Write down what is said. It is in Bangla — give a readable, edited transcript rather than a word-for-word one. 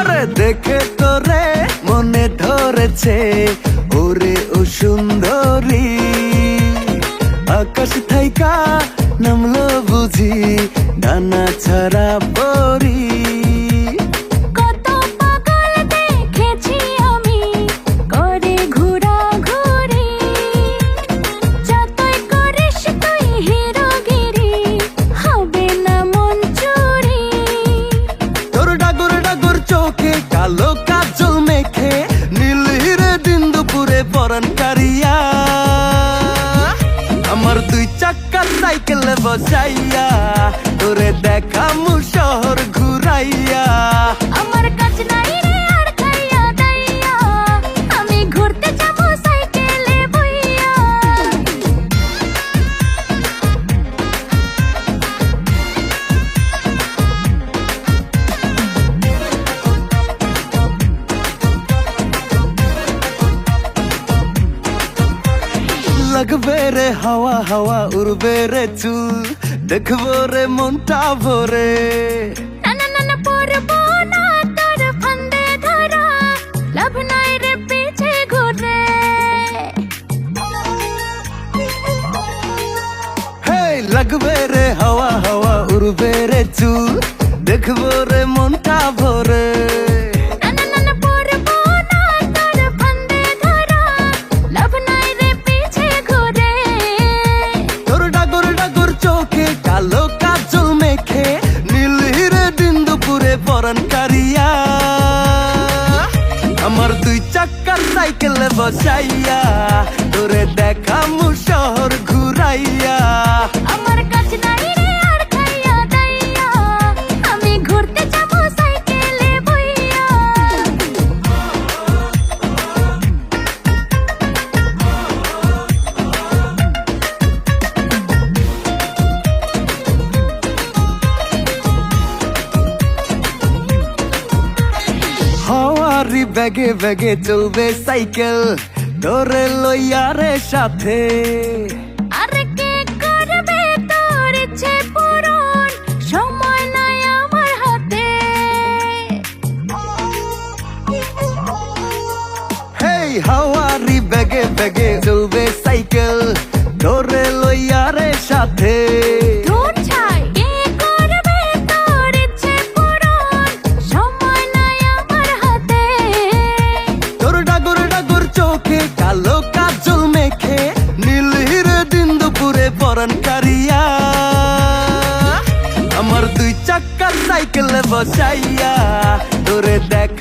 আরে দেখে তোরে মনে ধরেছে, ওরে ও সুন্দরী। আকাশ থাইকা নামলো বুঝি ডানা ছাড়া পরি। কত পাগল দেখেছি আমি করে ঘোরাঘুরি, যতই করিস তুই হিরোগিরি হবে না মন চুরি। তোর ডাগর ডাগর চোখে কালো কাজল মেখে নীল হিরে দিন দুপুরে পরান কারিয়া। আমার দুই চাক্কা সাইকেলে বসাইয়া তোরে দেখামু শহর ঘুরাইয়া। আমার কাছ নাই রে আর খাইয়া দাইয়া, আমি ঘুরতে যাবো সাইকেলে বইয়া। লাগবে রে হাওয়া হাওয়া উড়বে রে চুল, দেখবো রে মনটা ভরে। না না না না পড়বো না তোর ফান্দে ধরা, লাভ নাই রে পিছে ঘুরে। হে লাগবে রে হাওয়া হাওয়া উড়বে রে চুল, দেখবো রে মনটা ভরে। না না না না পড়বো না তোর ফান্দে ধরা, লাভ নাই রে পিছে ঘুরে। তোর ডাগর ডাগর চোখে কালো কাজল মেখে নীল হিরে দিন দুপুরে পরান কারিয়া। আমার দুই চাক্কার সাইকেলে বসাইয়া তোরে দেখামু শহর ঘুরাইয়া। আমার কাছ নাই রে আর খাইয়া দাইয়া, আমি ঘুরতে যাবো সাইকেলে বইয়া। হাওয়ারি ব্যাগে ব্যাগে চলবে সাইকেল তোরে লইয়া রে সাথে। আরে কে করবে তোর ইচ্ছে পূরণ, সময় নাই আমার হাতে। হেই হাওয়ারি ব্যাগে ব্যাগে চলবে সাইকেল তোরে লইয়া রে সাথে। ধুর ছাই, কে করবে তোর ইচ্ছে পূরণ, সময় নাই আমার হাতে। তোর ডাগর ডাগর চোখে কালো কাজল মেখে নীল হিরে দিন দুপুরে পরান কারিয়া। আমার দুই চাক্কার সাইকেলে বসাইয়া তোরে দেখ